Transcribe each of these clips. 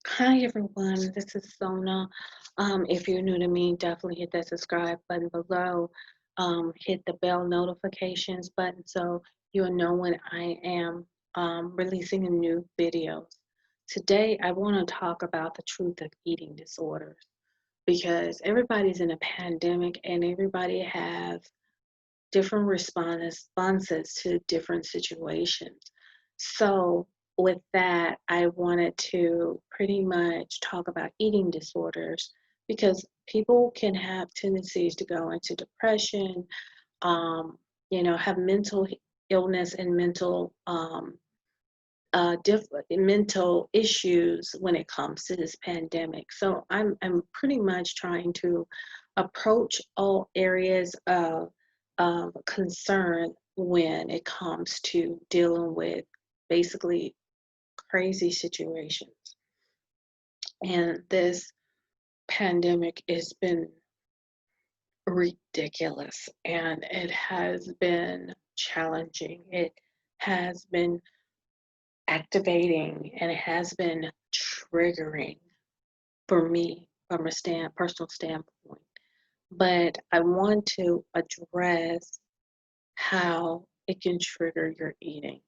Hi everyone, this is Sona. If you're new to me, definitely hit that subscribe button below. Hit the bell notifications button so you'll know when I am releasing a new videos. Today, I want to talk about the truth of eating disorders because everybody's in a pandemic and everybody has different responses to different situations. So, with that, I wanted to pretty much talk about eating disorders because people can have tendencies to go into depression, um, have mental illness and mental issues when it comes to this pandemic. So I'm pretty much trying to approach all areas of concern when it comes to dealing with basically crazy situations. And this pandemic has been ridiculous and it has been challenging. It has been activating and it has been triggering for me from a personal standpoint. But I want to address how it can trigger your eating.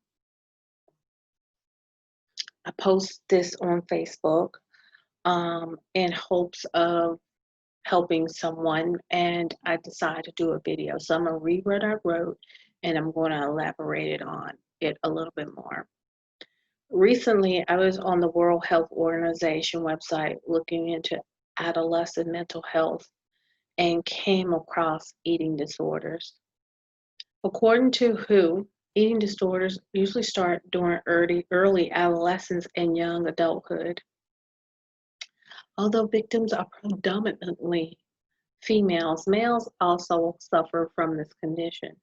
I post this on Facebook in hopes of helping someone, and I decided to do a video. So I'm going to read what I wrote and I'm going to elaborate on it a little bit more. Recently, I was on the World Health Organization website looking into adolescent mental health and came across eating disorders. According to WHO, eating disorders usually start during early adolescence and young adulthood. Although victims are predominantly females, males also suffer from this condition.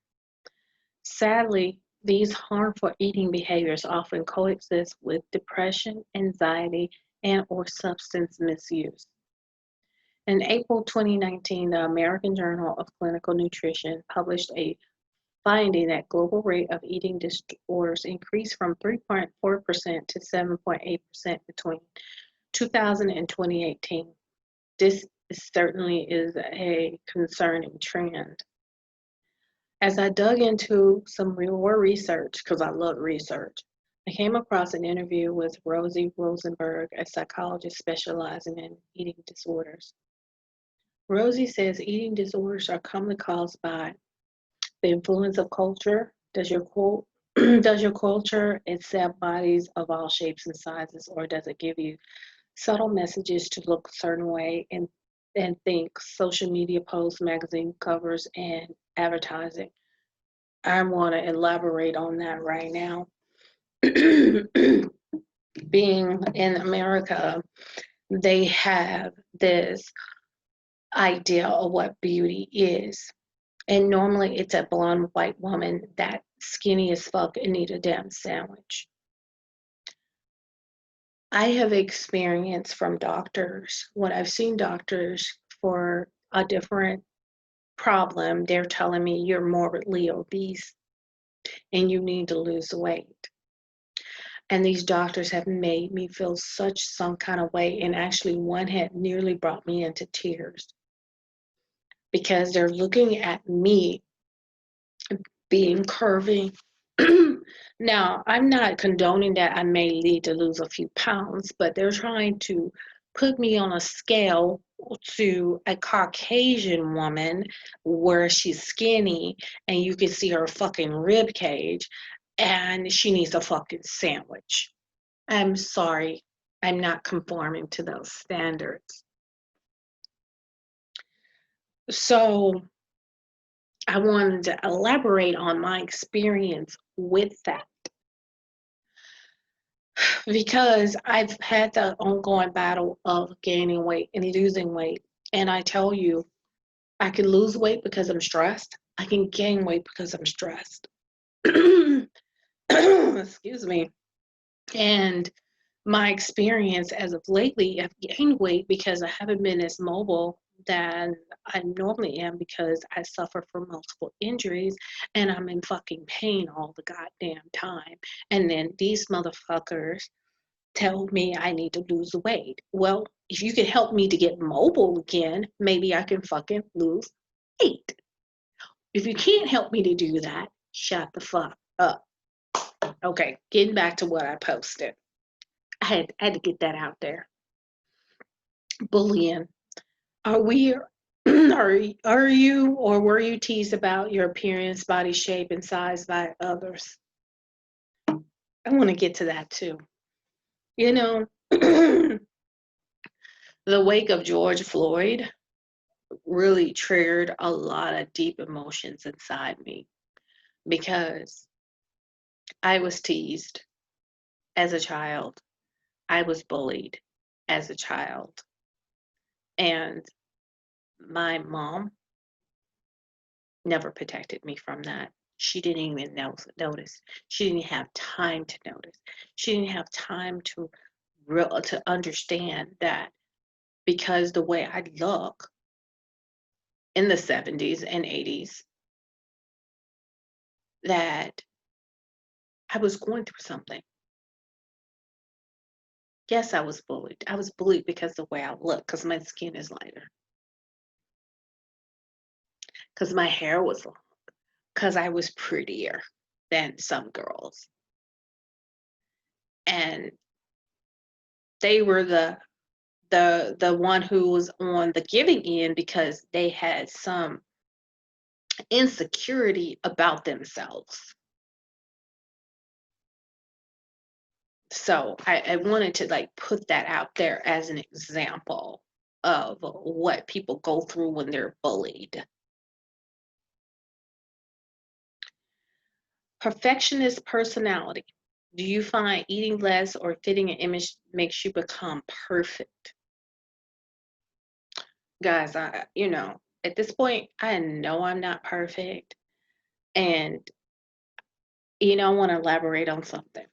Sadly, these harmful eating behaviors often coexist with depression, anxiety, and/or substance misuse. In April 2019, the American Journal of Clinical Nutrition published a finding that global rate of eating disorders increased from 3.4% to 7.8% between 2000 and 2018. This certainly is a concerning trend. As I dug into some more research, because I love research, I came across an interview with Rosie Rosenberg, a psychologist specializing in eating disorders. Rosie says eating disorders are commonly caused by the influence of culture. Does your culture accept bodies of all shapes and sizes, or does it give you subtle messages to look a certain way and think social media posts, magazine covers, and advertising? I want to elaborate on that right now. Being in America, they have this idea of what beauty is. And normally it's a blonde white woman that skinny as fuck and need a damn sandwich. I have experience from doctors. When I've seen doctors for a different problem, they're telling me you're morbidly obese and you need to lose weight. And these doctors have made me feel such some kind of way. And actually, one had nearly brought me into tears because they're looking at me being curvy. Now, I'm not condoning that I may need to lose a few pounds, but they're trying to put me on a scale to a Caucasian woman where she's skinny and you can see her fucking rib cage and she needs a fucking sandwich. I'm sorry, I'm not conforming to those standards. So I wanted to elaborate on my experience with that because I've had the ongoing battle of gaining weight and losing weight. And I tell you, I can lose weight because I'm stressed. I can gain weight because I'm stressed. Excuse me. And my experience as of lately, I've gained weight because I haven't been as mobile than I normally am because I suffer from multiple injuries and I'm in fucking pain all the goddamn time. And then these motherfuckers tell me I need to lose weight. Well, if you can help me to get mobile again, maybe I can fucking lose weight. If you can't help me to do that, shut the fuck up. Okay, getting back to what I posted. I had to get that out there. Bullying. Are we are you or were you teased about your appearance, body shape, and size by others? I want to get to that too. You know, the wake of George Floyd really triggered a lot of deep emotions inside me because I was teased as a child. I was bullied as a child. And my mom never protected me from that. She didn't even notice. She didn't have time to notice. She didn't have time to understand that because the way I look in the 70s and 80s, that I was going through something. Yes, I was bullied. I was bullied because the way I look, because my skin is lighter, because my hair was long, because I was prettier than some girls. And they were the one who was on the giving end because they had some insecurity about themselves. So I wanted to like put that out there as an example of what people go through when they're bullied. Perfectionist personality. Do you find eating less or fitting an image makes you become perfect? Guys, at this point, I know I'm not perfect. And, I want to elaborate on something.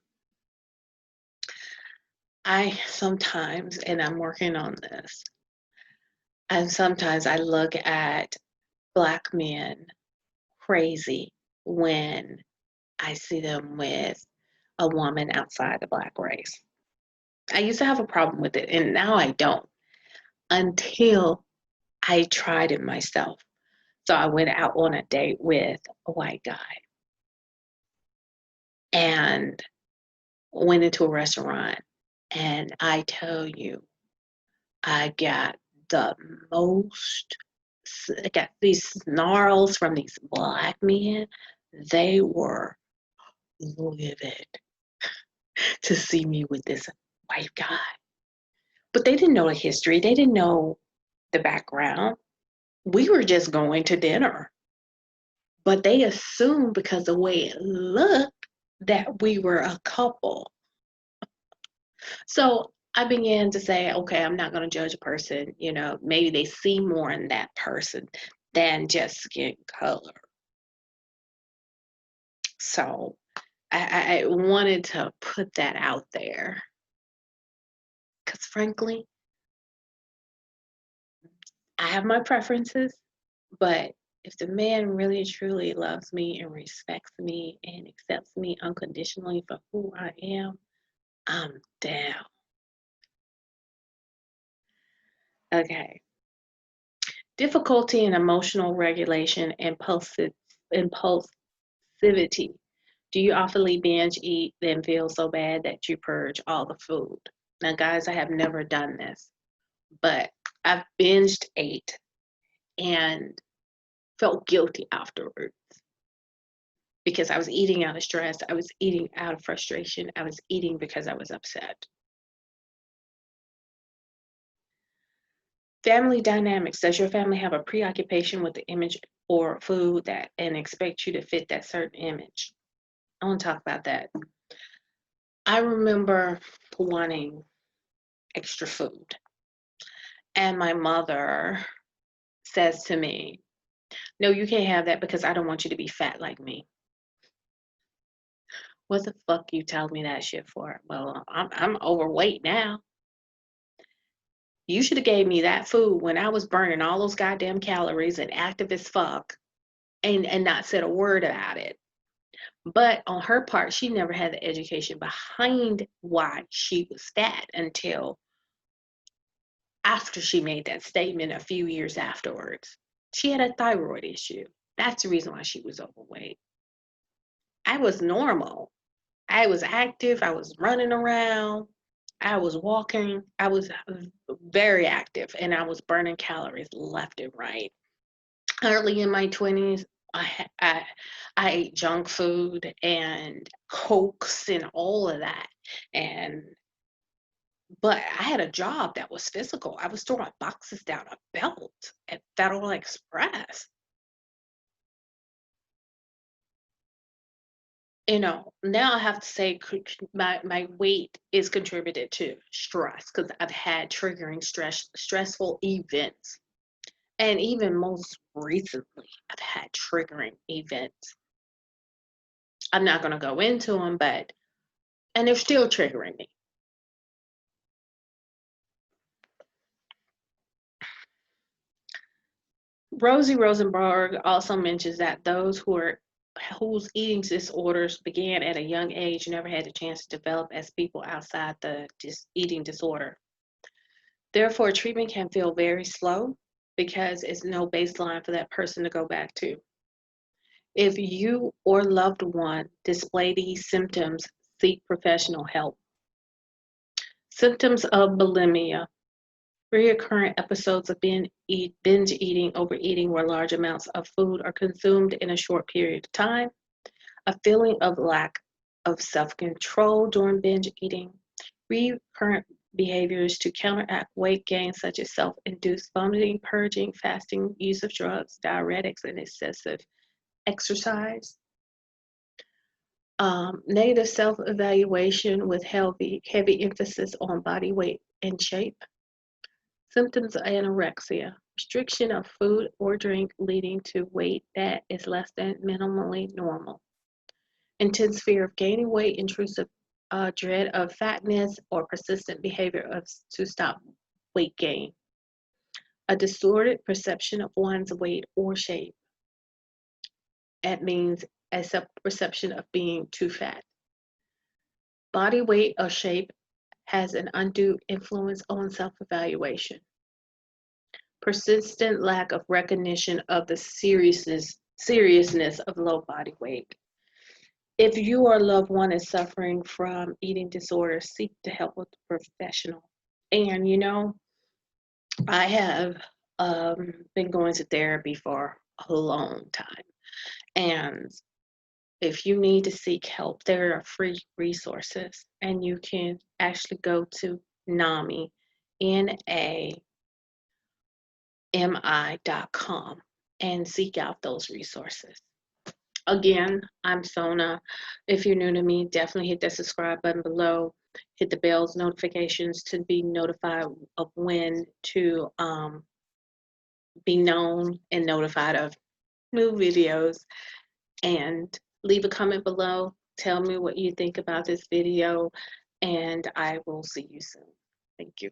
I sometimes, and I'm working on this, and sometimes I look at Black men crazy when I see them with a woman outside the Black race. I used to have a problem with it, and now I don't until I tried it myself. So I went out on a date with a white guy and went into a restaurant. And I tell you, I got I got these snarls from these Black men. They were livid to see me with this white guy. But they didn't know the history, they didn't know the background. We were just going to dinner. But they assumed because the way it looked that we were a couple. So I began to say, okay, I'm not going to judge a person. Maybe they see more in that person than just skin color. So I wanted to put that out there. Because frankly, I have my preferences, but if the man really truly loves me and respects me and accepts me unconditionally for who I am, I'm down. Okay. Difficulty in emotional regulation, impulsivity. Do you awfully binge eat, then feel so bad that you purge all the food? Now, guys, I have never done this, but I've binged ate and felt guilty afterwards because I was eating out of stress. I was eating out of frustration. I was eating because I was upset. Family dynamics. Does your family have a preoccupation with the image or food and expect you to fit that certain image? I want to talk about that. I remember wanting extra food. And my mother says to me, no, you can't have that because I don't want you to be fat like me. What the fuck you tell me that shit for? Well, I'm overweight now. You should have gave me that food when I was burning all those goddamn calories and active as fuck and not said a word about it. But on her part, she never had the education behind why she was fat until after she made that statement a few years afterwards. She had a thyroid issue. That's the reason why she was overweight. I was normal. I was active. I was running around. I was walking. I was very active and I was burning calories left and right. Early in my 20s, I ate junk food and cokes and all of that. And but I had a job that was physical. I was throwing boxes down a belt at Federal Express. Now I have to say my weight is contributed to stress because I've had triggering stressful events. And even most recently, I've had triggering events. I'm not going to go into them, and they're still triggering me. Rosie Rosenberg also mentions that those whose eating disorders began at a young age never had the chance to develop as people outside the eating disorder. Therefore, treatment can feel very slow because it's no baseline for that person to go back to. If you or loved one display these symptoms, seek professional help. Symptoms of bulimia: recurrent episodes of binge eating, overeating, where large amounts of food are consumed in a short period of time. A feeling of lack of self-control during binge eating. Recurrent behaviors to counteract weight gain, such as self-induced vomiting, purging, fasting, use of drugs, diuretics, and excessive exercise. Negative self-evaluation with heavy emphasis on body weight and shape. Symptoms of anorexia: restriction of food or drink leading to weight that is less than minimally normal. Intense fear of gaining weight, intrusive dread of fatness, or persistent behavior to stop weight gain. A distorted perception of one's weight or shape. That means a perception of being too fat. Body weight or shape has an undue influence on self-evaluation. Persistent lack of recognition of the seriousness of low body weight. If you or a loved one is suffering from eating disorders, seek to help with a professional. And I have been going to therapy for a long time. And if you need to seek help, there are free resources. And you can actually go to NAMI, NAMI.com, and seek out those resources. Again, I'm Sona. If you're new to me, definitely hit that subscribe button below. Hit the bells notifications to be notified of when to be known and notified of new videos. And leave a comment below. Tell me what you think about this video, and I will see you soon. Thank you.